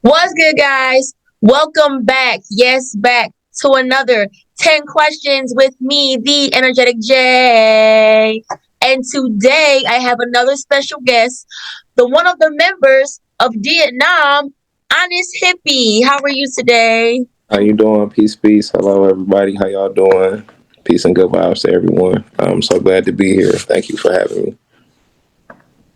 What's good, guys? Welcome back. Yes, back to another 10 questions with me, the Energetic Jay. And today I have another special guest, the one of the members of Vietnam, Honest Hippie. How are you today? How you doing? Peace, peace. Hello, everybody. How y'all doing? Peace and good vibes to everyone. I'm so glad to be here. Thank you for having me.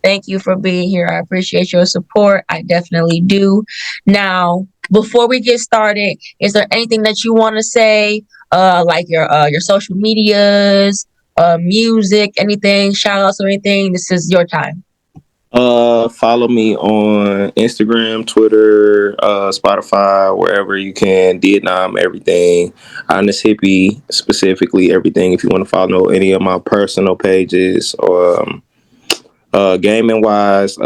Thank you for being here. I appreciate your support. I definitely do. Now, before we get started, is there anything that you want to say? Like your social medias, music, anything, shout outs or anything? This is your time. Follow me on Instagram, Twitter, Spotify, wherever you can. Vietnam, everything. Honest Hippie, specifically everything. If you want to follow any of my personal pages or gaming wise,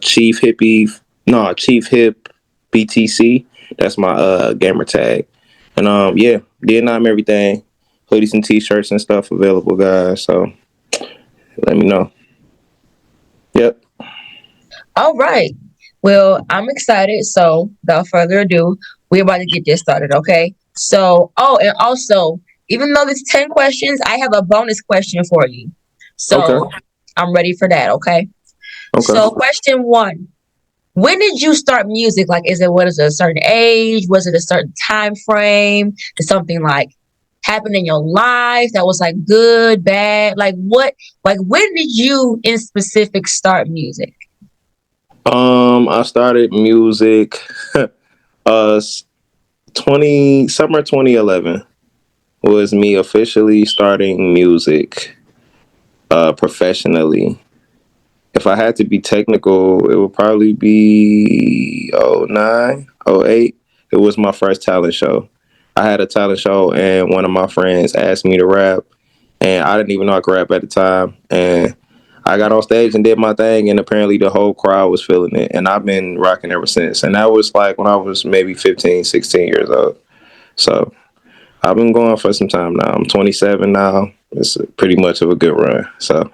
Chief Hippie, no Chief Hip BTC. That's my gamer tag. And yeah, Vietnam everything. Hoodies and t-shirts and stuff available, guys. So let me know. Yep. All right. Well, I'm excited. So, without further ado, we're about to get this started, okay? So, and also, even though there's 10 questions, I have a bonus question for you. Okay. So, I'm ready for that, okay? Okay. So, question one. When did you start music? Like, was it a certain age? Was it a certain time frame? Did something like happen in your life that was like good, bad? Like when did you in specific start music? I started music uh 2011 was me officially starting music professionally. If I had to be technical, it would probably be '09, '08. It was my first talent show. I had a talent show, and one of my friends asked me to rap, and I didn't even know I could rap at the time. And I got on stage and did my thing, and apparently the whole crowd was feeling it. And I've been rocking ever since. And that was like when I was maybe 15, 16 years old. So I've been going for some time now. I'm 27 now. It's pretty much of a good run. So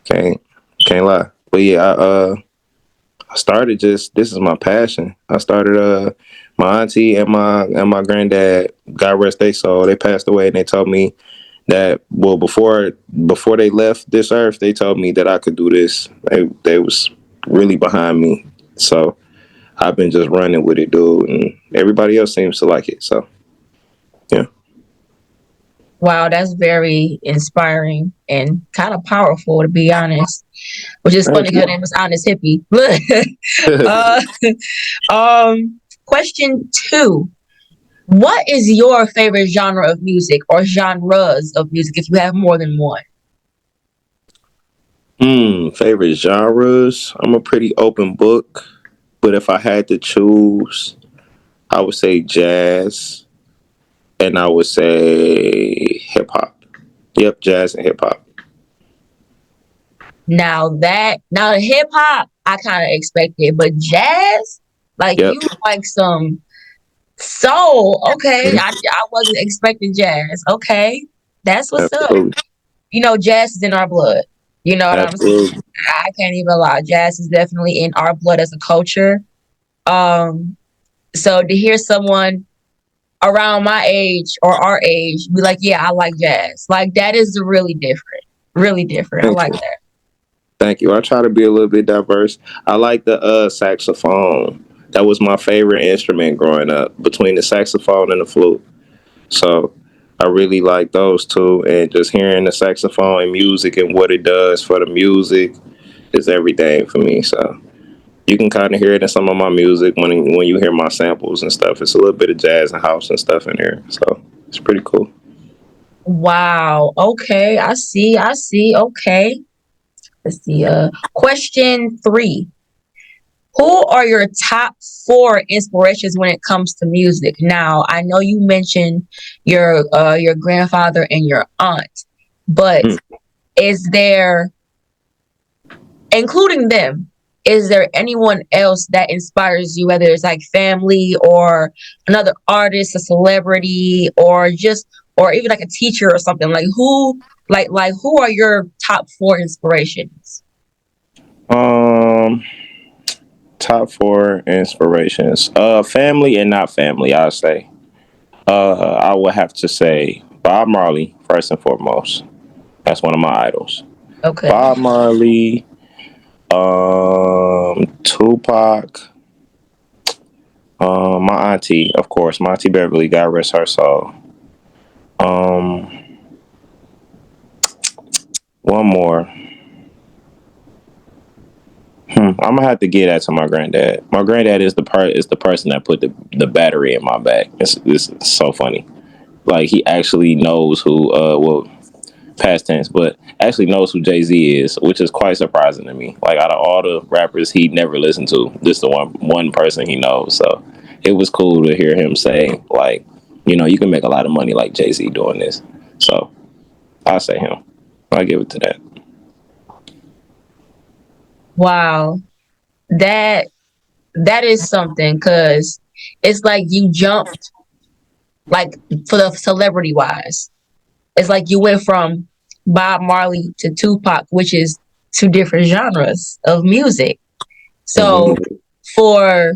can't can't lie. But yeah, I started just this is my passion. I started my auntie and my granddad, God rest their soul, they passed away, and they told me that before they left this earth, they told me that I could do this. They was really behind me. So I've been just running with it, dude, and everybody else seems to like it. So yeah. Wow, that's very inspiring and kind of powerful to be honest. Which is funny Thank because you. her name is Honest Hippie. uh, question two. What is your favorite genre of music or genres of music if you have more than one? Favorite genres. I'm a pretty open book, but if I had to choose, I would say jazz, and I would say hip hop. Yep, jazz and hip hop. Now hip hop, I kind of expected, but jazz, like Yep, you like some soul. Okay, I wasn't expecting jazz. Okay, that's what's up. absolutely, Jazz is in our blood. You know what I'm saying? absolutely. I can't even lie. Jazz is definitely in our blood as a culture. Um, so to hear someone around my age or our age be like, yeah, I like jazz. Like that is really different. Really different. I Thank like you, that. thank you. I try to be a little bit diverse. I like the saxophone. That was my favorite instrument growing up, between the saxophone and the flute. So I really like those two, and just hearing the saxophone and music and what it does for the music is everything for me. So you can kind of hear it in some of my music when you hear my samples and stuff. It's a little bit of jazz and house and stuff in there, so it's pretty cool. Wow. Okay. I see. I see. Okay. Let's see. Question three. Who are your top four inspirations when it comes to music? Now, I know you mentioned your grandfather and your aunt, but Mm. is there, including them, is there anyone else that inspires you, whether it's like family or another artist, a celebrity, or even like a teacher or something? Like who are your top four inspirations? Um, Top 4 inspirations. Family and not family, I'll say. I would have to say Bob Marley, first and foremost. That's one of my idols. Okay. Bob Marley, Tupac, my auntie, of course, my auntie Beverly, God rest her soul. Um, one more. I'm gonna have to get that to my granddad. My granddad is the person that put the battery in my back. It's so funny. Like he actually knows who well, past tense, but actually knows who Jay-Z is, which is quite surprising to me. Like out of all the rappers he never listened to, this the one person he knows. So it was cool to hear him say, like, you can make a lot of money like Jay-Z doing this. So I'll say him. I'll give it to that. Wow. That that is something because it's like you jumped like for the celebrity wise. It's like you went from Bob Marley to Tupac, which is two different genres of music. So Mm-hmm. for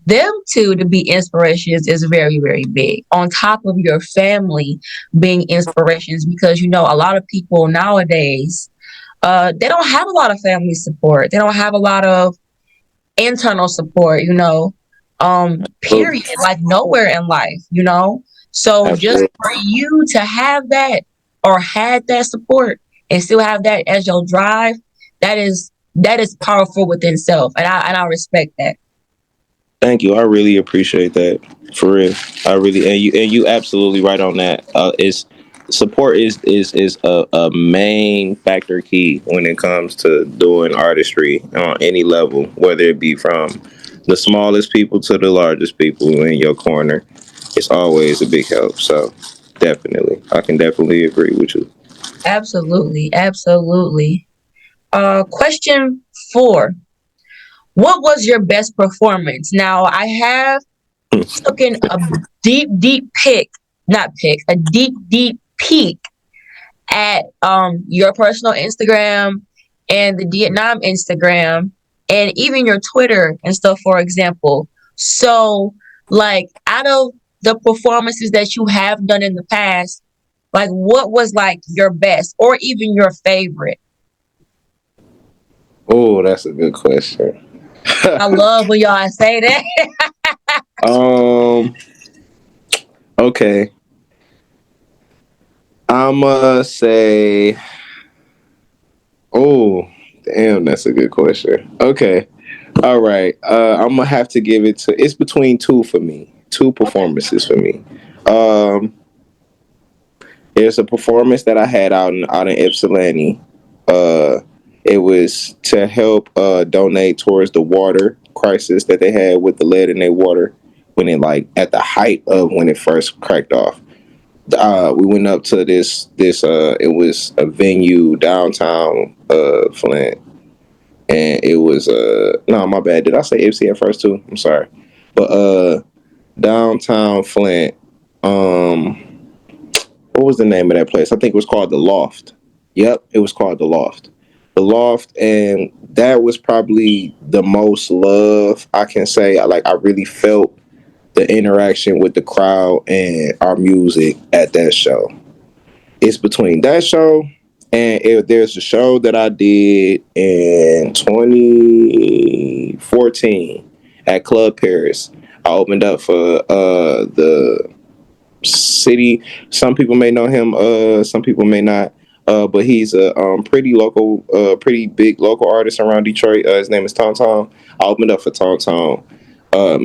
them two to be inspirations is very, very big. On top of your family being inspirations, because a a lot of people nowadays, they don't have a lot of family support. They don't have a lot of internal support. Period. Absolutely. Like nowhere in life. So just Absolutely. for you to have that or had that support and still have that as your drive, that is powerful within self. And I respect that. Thank you. I really appreciate that. For real. I really and you absolutely right on that. Is support is a main factor key when it comes to doing artistry on any level, whether it be from the smallest people to the largest people in your corner. It's always a big help. So definitely. I can definitely agree with you. Absolutely. Absolutely. Question 4. What was your best performance? Now I have taken a deep, deep a deep, deep peek at your personal Instagram and the Vietnam Instagram and even your Twitter and stuff, for example. So, like, out of the performances that you have done in the past, like, what was like your best or even your favorite? Oh, that's a good question. I love when y'all say that. um okay. I'ma say, oh, damn, that's a good question. Okay. All right. I'm gonna have to give it to. It's between two for me. Two Okay. performances for me. Um, it's a performance that I had out in Ypsilanti. Uh, it was to help donate towards the water crisis that they had with the lead in their water when it like at the height of when it first cracked off. We went up to this it was a venue downtown Flint, and it was no, my bad, did I say FC at first too? I'm sorry. But downtown Flint, um what was the name of that place? I think it was called the Loft. Yep, it was called the Loft. The Loft, and that was probably the most love I can say. I really felt the interaction with the crowd and our music at that show. It's between that show and there's a show that I did in 2014 at Club Paris. I opened up for the city. Some people may know him. Some people may not. But he's a pretty big local artist around Detroit. His name is Tom Tom. I opened up for Tom Tom.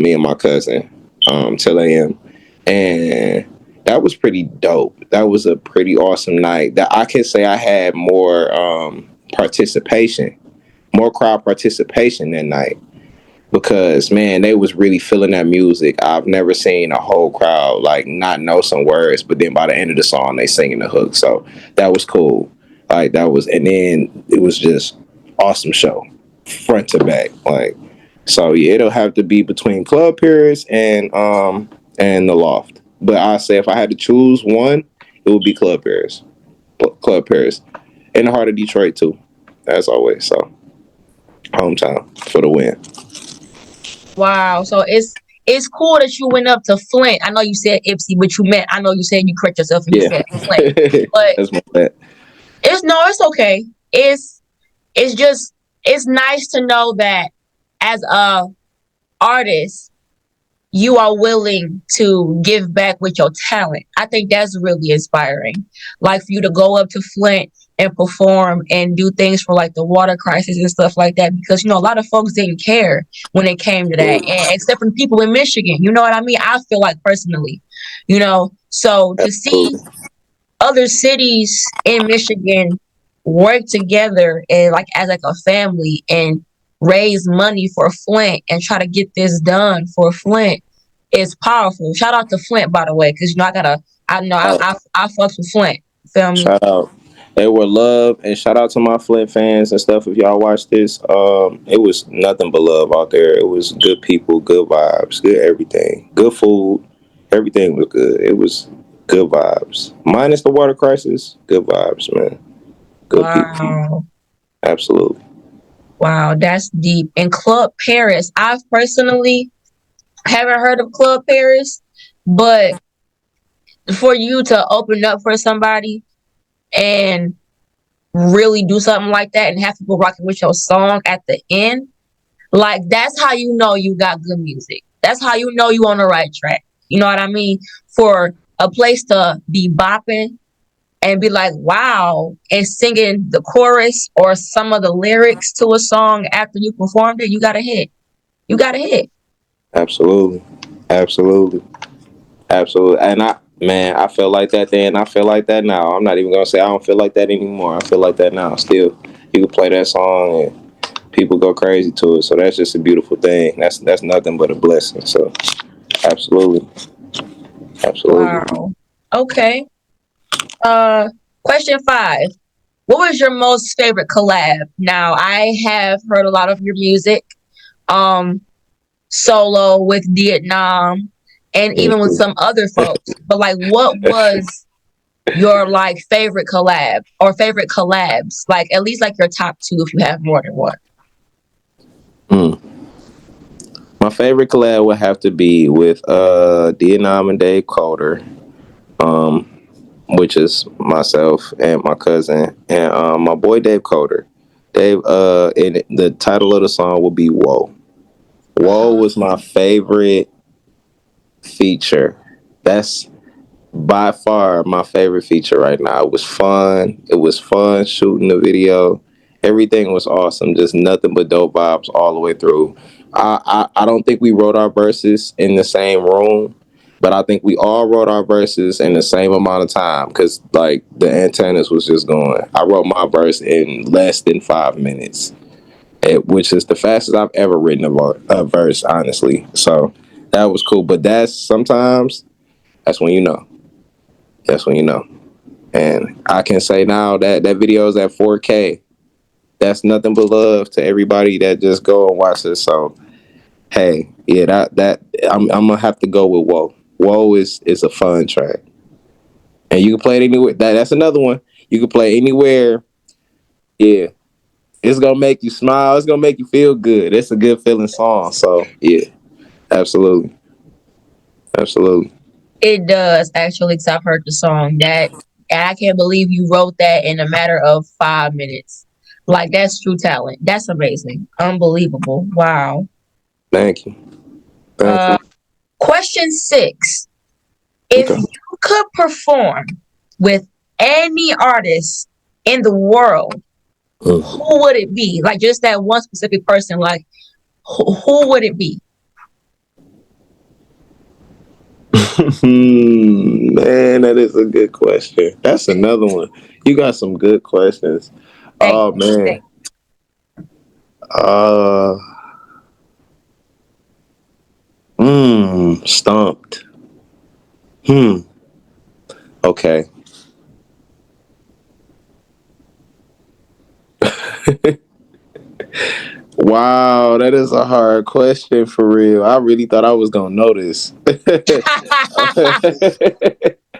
Me and my cousin, till AM, and that was pretty dope. That was a pretty awesome night. That I can say I had more participation, more crowd participation that night because man, they was really feeling that music. I've never seen a whole crowd like not know some words, but then by the end of the song, they singing the hook. So that was cool. Like that was, and then it was just awesome show, front to back. Like so, yeah, it'll have to be between Club Paris and the Loft. But I say if I had to choose one, it would be Club Paris. Club Paris, in the heart of Detroit too, as always. So hometown for the win. Wow. So it's cool that you went up to Flint. I know you said Ipsy, but I know you said you correct yourself and you Yeah, said Flint. But that's my bad. it's okay. It's just it's nice to know that as a artist, you are willing to give back with your talent. I think that's really inspiring. Like for you to go up to Flint and perform and do things for like the water crisis and stuff like that, because a lot of folks didn't care when it came to that, Absolutely. and except for the people in Michigan. You know what I mean? I feel like personally, so to see Absolutely. other cities in Michigan work together and like as like a family and raise money for Flint and try to get this done for Flint is powerful. Shout out to Flint, by the way, because I know Oh, I fucks with Flint. Feel me? shout out. They were love, and shout out to my Flint fans and stuff. If y'all watch this, it was nothing but love out there. It was good people, good vibes, good everything, good food. Everything was good. It was good vibes. Minus the water crisis, good vibes, man. Good people. Wow. Absolutely. Wow, that's deep. And Club Paris, I personally haven't heard of Club Paris, but for you to open up for somebody and really do something like that and have people rocking with your song at the end, like that's how you know you got good music. That's how you know you on the right track. You know what I mean? For a place to be bopping and be like, wow, and singing the chorus or some of the lyrics to a song after you performed it, you got a hit. You got a hit. Absolutely. Absolutely. Absolutely. And man, I felt like that then. I feel like that now. I'm not even gonna say I don't feel like that anymore. I feel like that now. Still, you can play that song and people go crazy to it. So that's just a beautiful thing. That's nothing but a blessing. So absolutely, absolutely. Wow. Okay. Question 5. What was your most favorite collab? Now, I have heard a lot of your music, um, solo with Vietnam, and even with Mhm. some other folks. But like, what was your like favorite collab or favorite collabs? Like at least like your top two if you have more than one. Mm. My favorite collab would have to be with Vietnam and Dave Calder, um, which is myself and my cousin and my boy Dave Calder. Dave, and the title of the song will be "Whoa." Whoa Uh-huh. was my favorite feature. That's by far my favorite feature right now. It was fun. It was fun shooting the video. Everything was awesome. Just nothing but dope vibes all the way through. I don't think we wrote our verses in the same room, but I think we all wrote our verses in the same amount of time because like the antennas was just going. I wrote my verse in less than 5 minutes, which is the fastest I've ever written a verse, honestly. So that was cool. But that's when you know. That's when you know. And I can say now that that video is at 4K. That's nothing but love to everybody that just go and watch this. So hey, yeah, that I'm gonna have to go with Whoa. Whoa is a fun track, and you can play it anywhere. That's another one. You can play anywhere. Yeah, it's gonna make you smile. It's gonna make you feel good. It's a good feeling song. So yeah, absolutely, absolutely. It does actually, because I've heard the song. That I can't believe you wrote that in a matter of 5 minutes. Like that's true talent. That's amazing. Unbelievable. Wow. Thank you, thank Uh you. question 6. If Okay. you could perform with any artist in the world, Mm. who would it be? Like just that one specific person, like who would it be? Man, that is a good question. That's another one. You got some good questions. Thank Oh you. man. Uh stumped. Hmm. Okay. Wow, that is a hard question for real. I really thought I was gonna know this. All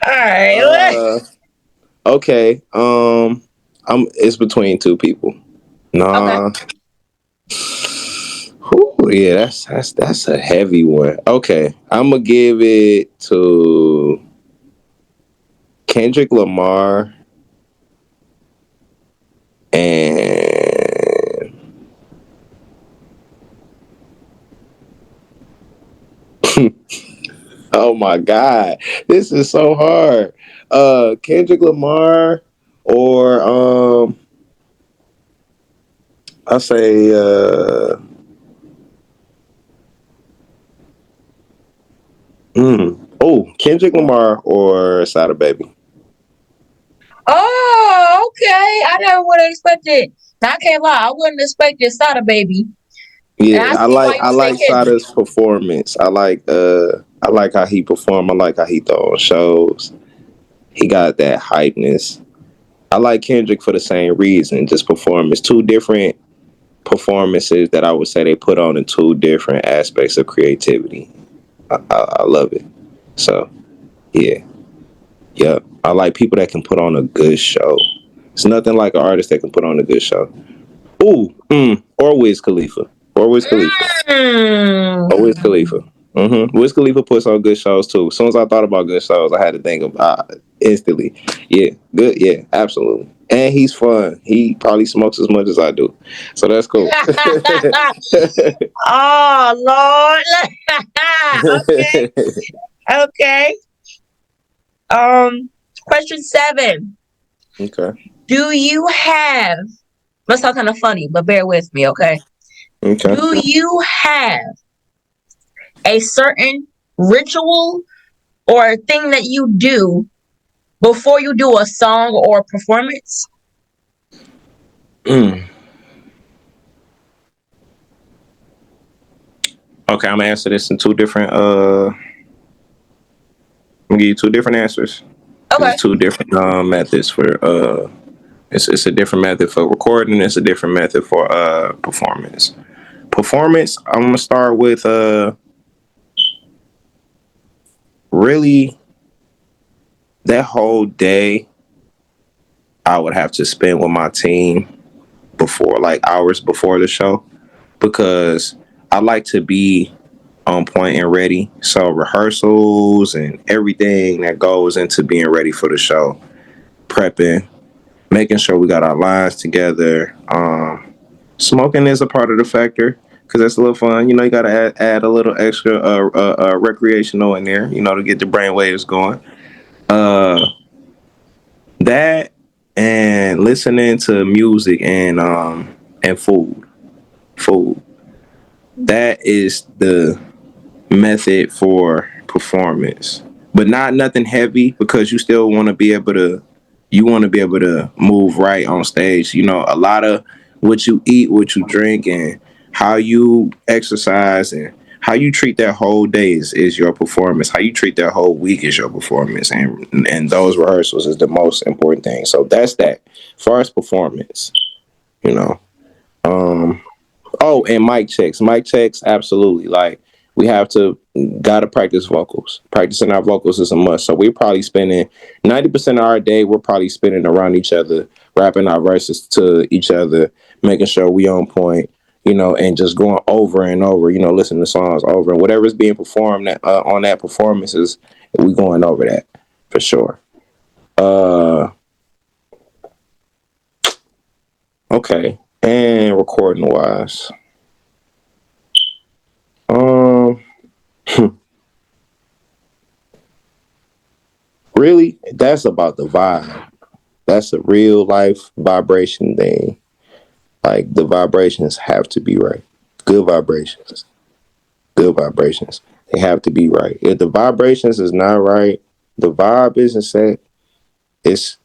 right. uh okay. It's between two people. Okay. Nah. Yeah, that's a heavy one. Okay, I'm gonna give it to Kendrick Lamar and oh my God, this is so hard. Kendrick Lamar or I say Kendrick Lamar or Sada Baby. Oh, okay. I never would have expected. Now, I can't lie. I wouldn't expect this Sada Baby. And I Yeah, see why I you say like Kendrick. Sada's performance. I like how he perform. I like how he throw on shows. He got that hypeness. I like Kendrick for the same reason, just performance. Two different performances that I would say they put on in two different aspects of creativity. I love it. So yeah, yep. I like people that can put on a good show. It's nothing like an artist that can put on a good show. Or Wiz Khalifa. Or Wiz Khalifa. Mm. Or Wiz Khalifa. Wiz Khalifa puts on good shows too. As soon as I thought about good shows, I had to think about instantly. Yeah, good. Yeah, absolutely. And he's fun. He probably smokes as much as I do, so that's cool. Oh, Lord. Okay. Okay. Question 7. Okay. Do you have, let's talk kind of funny, but bear with me, okay? Okay. Do you have a certain ritual or thing that you do before you do a song or performance? Okay, I'm gonna answer this in two different. I'm gonna give you two different answers because Okay. it's two different methods for. It's a different method for recording. It's a different method for performance. Performance. I'm gonna start with really that whole day. I would have to spend with my team before, like hours before the show, because I like to be on point and ready. So rehearsals and everything that goes into being ready for the show, prepping, making sure we got our lines together. Smoking is a part of the factor because that's a little fun. You know, you got to add a little extra recreational in there, you know, to get the brain waves going. Uh, that and listening to music and food. That is the method for performance, but not nothing heavy because you want to be able to move right on stage. You know, a lot of what you eat, what you drink, and how you exercise and how you treat that whole day is your performance. How you treat that whole week is your performance, and those rehearsals is the most important thing. So that's that. As far as performance, you know. Um, Oh, and mic checks. Mic checks, absolutely. Like we have to gotta practice vocals. Practicing our vocals is a must. So we're probably spending 90% of our day, we're probably spending around each other, rapping our verses to each other, making sure we on point, you know, and just going over and over, you know, listening to songs over and whatever's being performed on that performance is we going over that for sure. Uh okay. And recording wise. Um Really, that's about the vibe. That's a real life vibration thing. Like the vibrations have to be right. Good vibrations. Good vibrations. They have to be right. If the vibrations is not right, the vibe isn't set, it's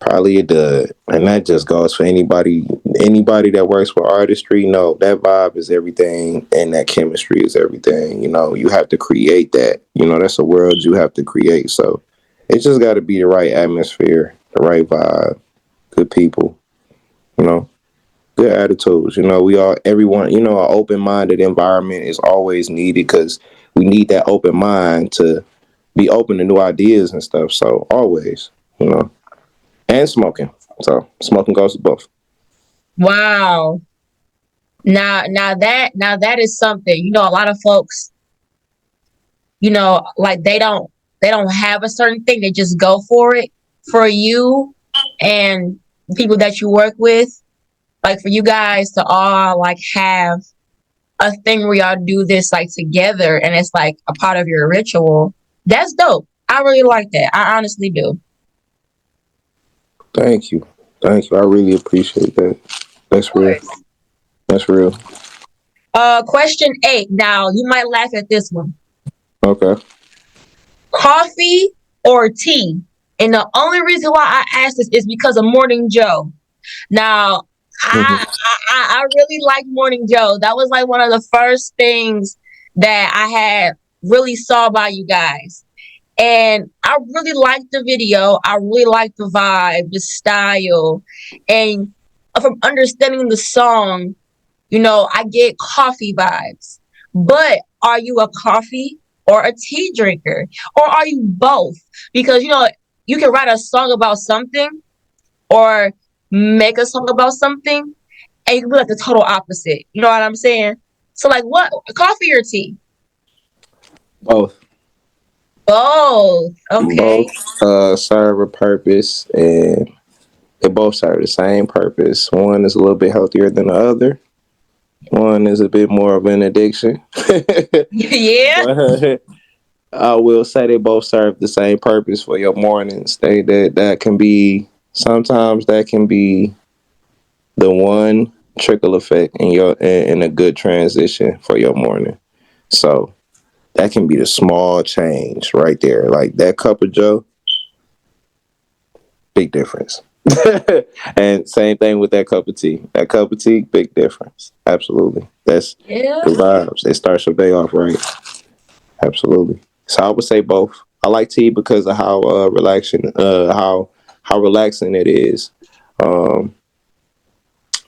probably a dud. And that just goes for anybody that works with artistry. No, that vibe is everything and that chemistry is everything. You know, you have to create that. You know, that's a world you have to create. So it's just gotta be the right atmosphere, the right vibe, good people, you know, good attitudes. You know, everyone, you know, an open minded environment is always needed because we need that open mind to be open to new ideas and stuff. So always, you know, and smoking. So smoking goes to both. Wow. Now that is something. A lot of folks, like they don't have a certain thing. They just go for it. For you and people that you work with, like for you guys to all like have a thing where y'all do this like together and it's like a part of your ritual. That's dope. I really like that. I honestly do. Thank you. Thank you. I really appreciate that. Of That's real. course. That's real. Question 8. Now you might laugh at this one. Okay. Coffee or tea? And the only reason why I asked this is because of Morning Joe. Now, Mhm. I really like Morning Joe. That was like one of the first things that I had really saw by you guys. And I really liked the video. I really liked the vibe, the style. And from understanding the song, I get coffee vibes. But are you a coffee or a tea drinker? Or are you both? Because, you can write a song about something or make a song about something and you can be like the total opposite. You know what I'm saying? So, like, what? Coffee or tea? Both. Both. Both Okay. serve a purpose, and they both serve the same purpose. One is a little bit healthier than the other. One is a bit more of an addiction. Yeah. But I will say they both serve the same purpose for your mornings. That can be, sometimes that can be the one trickle effect in a good transition for your morning. So that can be the small change right there. Like that cup of Joe, big difference. And same thing with that cup of tea. That cup of tea, big difference. Absolutely. That's Yeah. the vibes. They start your day off right. Absolutely. So I would say both. I like tea because of how how relaxing it is. Um,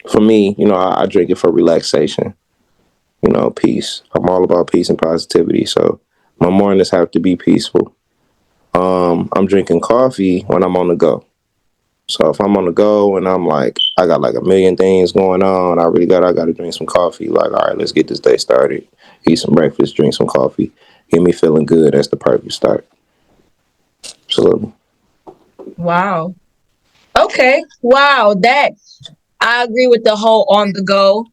for me, I drink it for relaxation. Peace. I'm all about peace and positivity. So my mornings have to be peaceful. I'm drinking coffee when I'm on the go. So if I'm on the go and I'm like, I got like a million things going on, I got to drink some coffee. Like, all right, let's get this day started. Eat some breakfast, drink some coffee, get me feeling good. That's the perfect start. Absolutely. Wow. Okay. Wow. That I agree with the whole on the go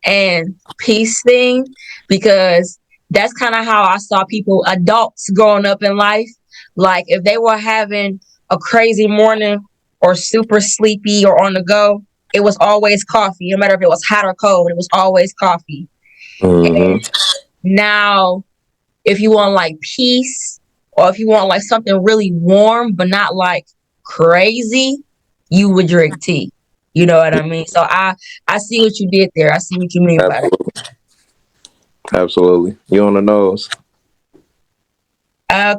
and peace thing because that's kind of how I saw people, adults growing up in life. Like if they were having a crazy morning or super sleepy or on the go, it was always coffee. No matter if it was hot or cold, it was always coffee. Mm-hmm. Now, if you want like peace or if you want like something really warm but not like crazy, you would drink tea. You know what I mean? So I see what you did there. I see what you mean by that. Absolutely. Absolutely. You on the nose.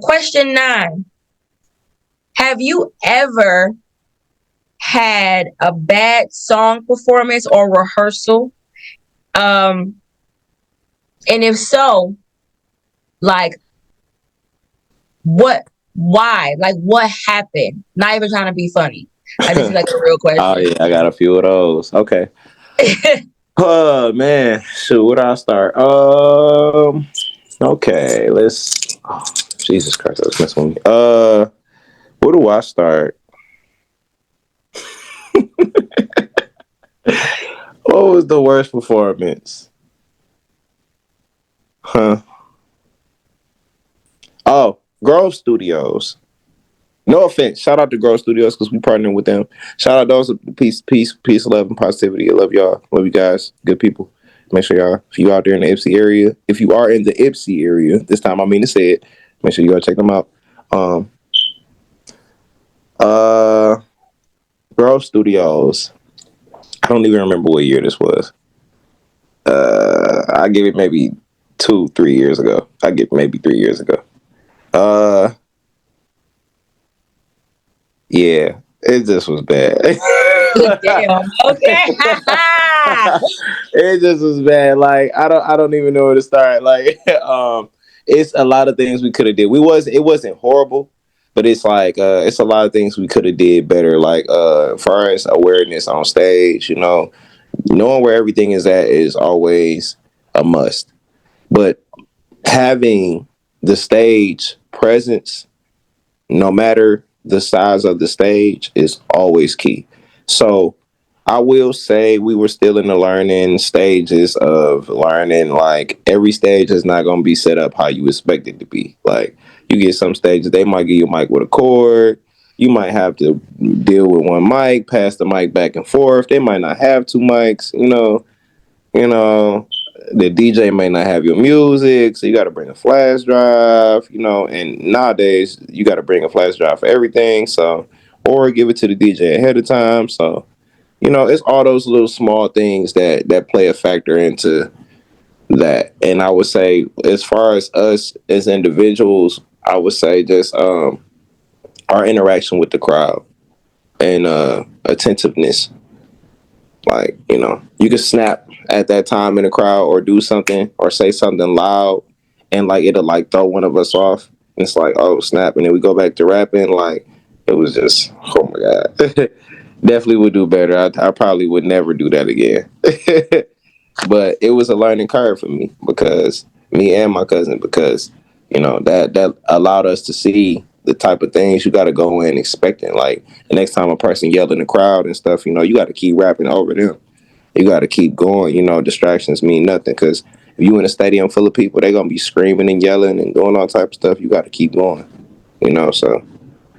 Question 9. Have you ever had a bad song performance or rehearsal? Um, and if so, like what? Why? Like what happened? Not even trying to be funny. I just like a real Oh question. yeah, I got a few of those. Okay. Oh man, shoot, where do I start? Okay, let's. Oh, Jesus Christ, that's messing with me. Where do I start? What was the worst performance? Huh? Oh, Grove Studios. No offense. Shout out to Grove Studios because we partner with them. Shout out those peace, love, and positivity. I love y'all. Love you guys. Good people. Make sure y'all, if you out there in the Ipsy area, if you are in the Ipsy area, this time I mean to say it, make sure you go check them out. Um, uh, Grove Studios. I don't even remember what year this was. I give it maybe 2, 3 years ago. I get maybe 3 years ago. Uh, yeah, it just was bad. Damn. Okay. It just was bad. Like I don't even know where to start. Like it's a lot of things we could have did. It wasn't horrible, but it's like it's a lot of things we could have did better. Like as far as awareness on stage, knowing where everything is at is always a must. But having the stage presence, no matter the size of the stage, is always key. So I will say we were still in the learning stages of learning. Like every stage is not going to be set up how you expect it to be. Like you get some stages, they might give you a mic with a cord. You might have to deal with one mic, pass the mic back and forth. They might not have two mics, you know, the DJ may not have your music, so you got to bring a flash drive, and nowadays you got to bring a flash drive for everything, so, or give it to the DJ ahead of time. So, it's all those little small things that play a factor into that. And I would say, as far as us as individuals, I would say just our interaction with the crowd and attentiveness. Like, you can snap at that time in the crowd or do something or say something loud and like it'll like throw one of us off. It's like, oh snap, and then we go back to rapping. Like it was just, oh my God. Definitely would do better. I probably would never do that again. But it was a learning curve for me, because me and my cousin, because that allowed us to see the type of things you got to go in expecting. Like the next time a person yelled in the crowd and stuff, you got to keep rapping over them. You got to keep going. Distractions mean nothing, because if you in a stadium full of people, they're gonna be screaming and yelling and doing all type of stuff. You got to keep going. So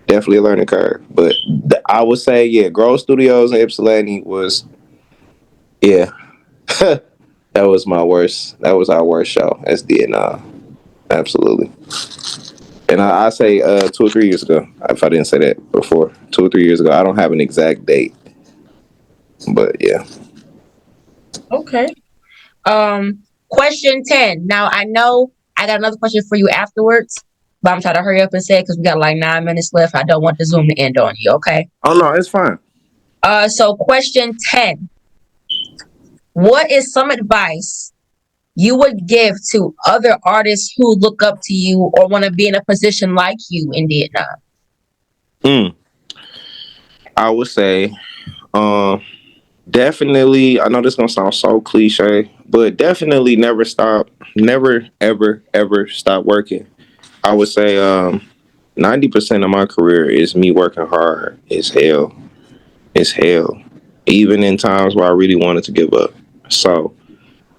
definitely a learning curve. But I would say, yeah, Grove Studios and Ypsilanti was, yeah, that was my worst. That was our worst show as DNR. Absolutely. And I say 2 or 3 years ago. If I didn't say that before, 2 or 3 years ago. I don't have an exact date, but yeah. Okay. Question 10. Now I know I got another question for you afterwards, but I'm trying to hurry up and say it because we got like 9 minutes left. I don't want the Zoom to end on you. Okay. Oh no, it's fine. So question 10. What is some advice you would give to other artists who look up to you or want to be in a position like you in Vietnam? I would say, definitely. I know this gonna sound so cliche, but definitely never stop. Never, ever, ever stop working. I would say, 90% of my career is me working hard. It's hell. It's hell. Even in times where I really wanted to give up. So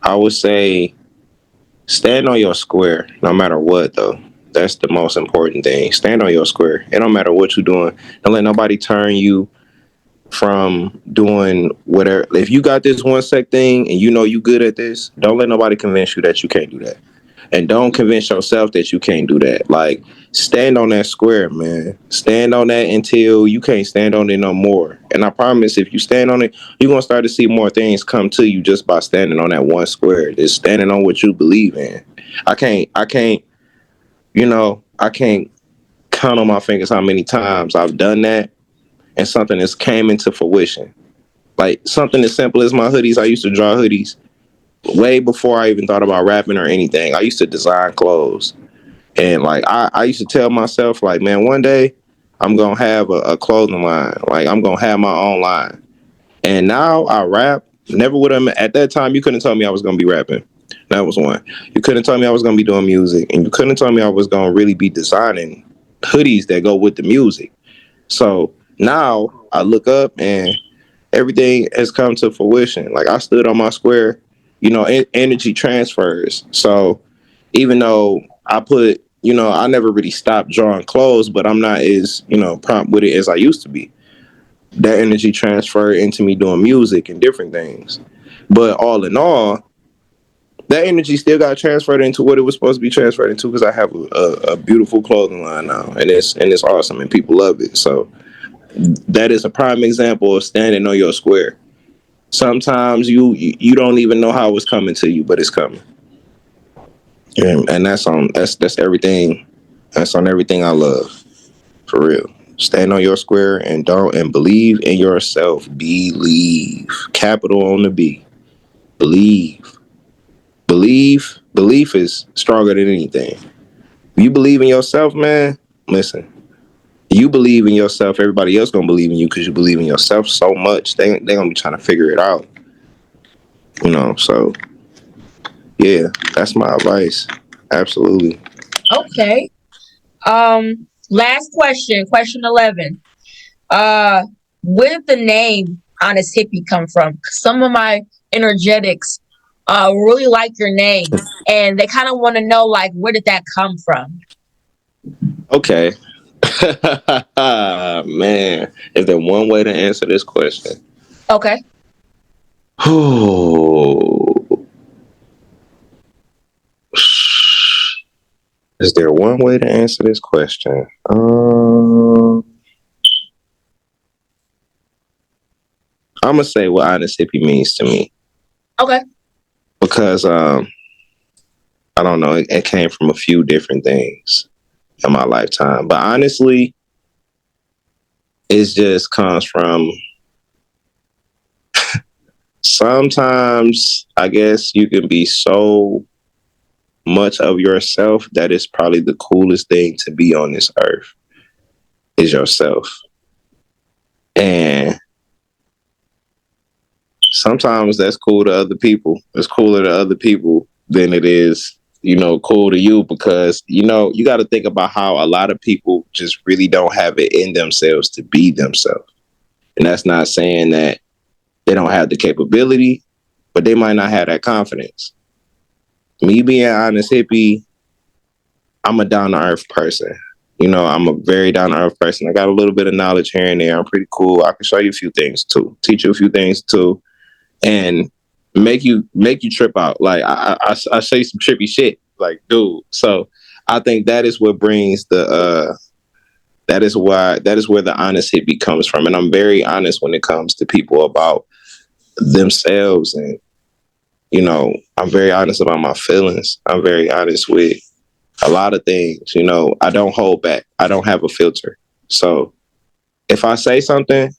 I would say stand on your square, no matter what, though. That's the most important thing. Stand on your square. It don't matter what you're doing. Don't let nobody turn you from doing whatever. If you got this one sec thing and you good at this, don't let nobody convince you that you can't do that. And don't convince yourself that you can't do that. Like, stand on that square, man. Stand on that until you can't stand on it no more. And I promise, if you stand on it, you're gonna start to see more things come to you just by standing on that one square. Just standing on what you believe in. I can't count on my fingers how many times I've done that and something has came into fruition. Like something as simple as my hoodies. I used to draw hoodies way before I even thought about rapping or anything. I used to design clothes. And like I used to tell myself, like, man, one day I'm gonna have a clothing line. Like I'm gonna have my own line. And now I rap. Never would have at that time you couldn't tell me I was gonna be rapping. That was one. You couldn't tell me I was gonna be doing music. And you couldn't tell me I was gonna really be designing hoodies that go with the music. So now I look up and everything has come to fruition. Like I stood on my square, energy transfers. So even though I never really stopped drawing clothes, but I'm not as, prompt with it as I used to be. That energy transferred into me doing music and different things. But all in all, that energy still got transferred into what it was supposed to be transferred into, because I have a beautiful clothing line now, and it's awesome and people love it. So that is a prime example of standing on your square. Sometimes you don't even know how it's coming to you, but it's coming. And that's everything. That's on everything I love. For real. Stand on your square and believe in yourself. Believe. Capital on the B. Believe. Belief is stronger than anything. If you believe in yourself, man, listen. You believe in yourself, everybody else gonna believe in you because you believe in yourself so much. They gonna be trying to figure it out. So yeah, that's my advice. Absolutely. Okay. Last question, question 11. Where did the name Honest Hippie come from? Some of my energetics really like your name, and they kind of want to know, like, where did that come from? Okay. Man, is there one way to answer this question? Okay. Is there one way to answer this question? I'm gonna say what honest hippie means to me. Okay. Because I don't know, it came from a few different things in my lifetime. But honestly, it just comes from sometimes I guess you can be so much of yourself that is probably the coolest thing to be on this earth is yourself. And sometimes that's cool to other people. It's cooler to other people than it is, cool to you because, you got to think about how a lot of people just really don't have it in themselves to be themselves. And that's not saying that they don't have the capability, but they might not have that confidence. Me being honest hippie, I'm a down to earth person. I'm a very down to earth person. I got a little bit of knowledge here and there. I'm pretty cool. I can show you a few things too, teach you a few things too, and make you trip out. Like I say some trippy shit, like dude. So I think that is what brings that is where the honest hippie comes from, and I'm very honest when it comes to people about themselves, and I'm very honest about my feelings. I'm very honest with a lot of things. I don't hold back. I don't have a filter. So if I say something,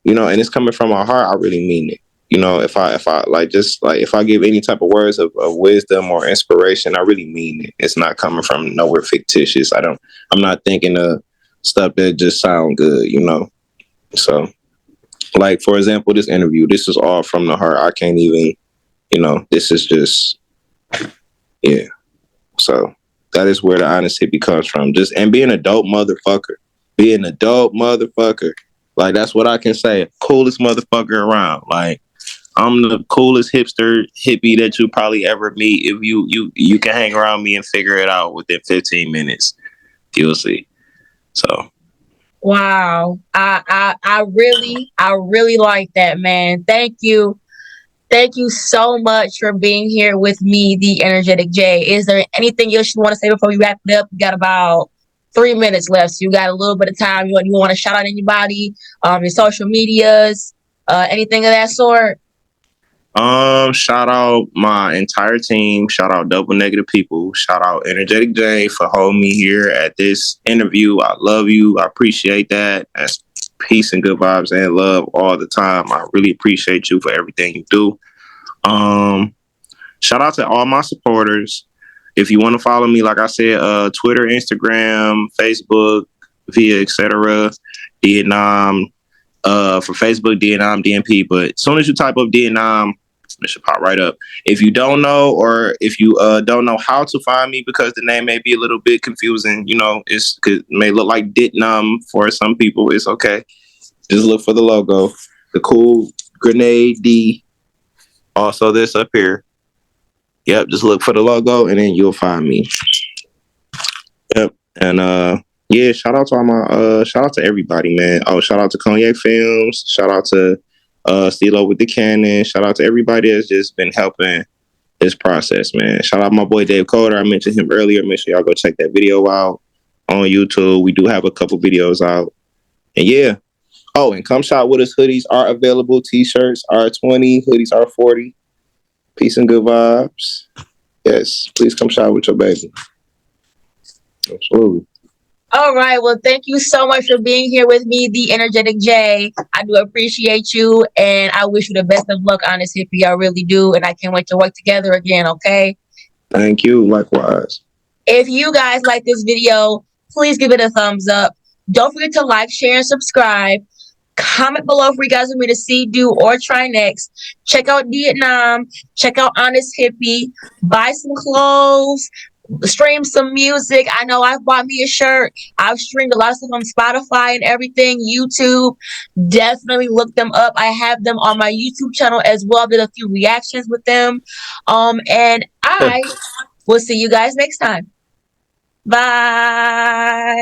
and it's coming from my heart, I really mean it. If I if I give any type of words of wisdom or inspiration, I really mean it. It's not coming from nowhere fictitious. I'm not thinking of stuff that just sound good, So like, for example, this interview, this is all from the heart. I can't even, this is just, yeah. So that is where the honest hippie comes from. Just, and being a dope motherfucker. Being a dope motherfucker. Like, that's what I can say. Coolest motherfucker around. Like, I'm the coolest hipster hippie that you probably ever meet. If you can hang around me and figure it out within 15 minutes, you'll see. So Wow. I really like that, man. Thank you. Thank you so much for being here with me, the Energetic Jay. Is there anything else you want to say before we wrap it up? We got about 3 minutes left, so you got a little bit of time. You want to shout out anybody, your social medias, anything of that sort? shout out my entire team. Shout out Double Negative People. Shout out EnergeticJay for holding me here at this interview. I love you. I appreciate that. That's peace and good vibes and love all the time. I really appreciate you for everything you do. Shout out to all my supporters. If you want to follow me, like I said, Twitter, Instagram, Facebook, via etc. Vietnam. For Facebook, Vietnam DNP. But as soon as you type up Vietnam, it should pop right up. If you don't know, or if you don't know how to find me, because the name may be a little bit confusing, it may look like Vietnam for some people. It's okay. Just look for the logo, the cool grenade D. Also, this up here. Yep, just look for the logo, and then you'll find me. Yep, and yeah, shout out to all my shout out to everybody, man. Oh, shout out to Cognac Films. Shout out to Stilo with the Cannon. Shout out to everybody that's just been helping this process, man. Shout out my boy Dave Coder. I mentioned him earlier. Make sure y'all go check that video out on YouTube. We do have a couple videos out. And yeah. Oh, and come shop with us. Hoodies are available. T-shirts are 20. Hoodies are 40. Peace and good vibes. Yes, please come shop with your baby. Absolutely. All right. Well, thank you so much for being here with me, the Energetic Jay. I do appreciate you, and I wish you the best of luck, Honest Hippie. I really do, and I can't wait to work together again, okay? Thank you. Likewise. If you guys like this video, please give it a thumbs up. Don't forget to like, share, and subscribe. Comment below for you guys want me to see, do, or try next. Check out Vietnam. Check out Honest Hippie. Buy some clothes. Stream some music. I know I've bought me a shirt. I've streamed a lot of stuff on Spotify and everything. YouTube. Definitely look them up. I have them on my YouTube channel as well. Did a few reactions with them. And I will see you guys next time. Bye.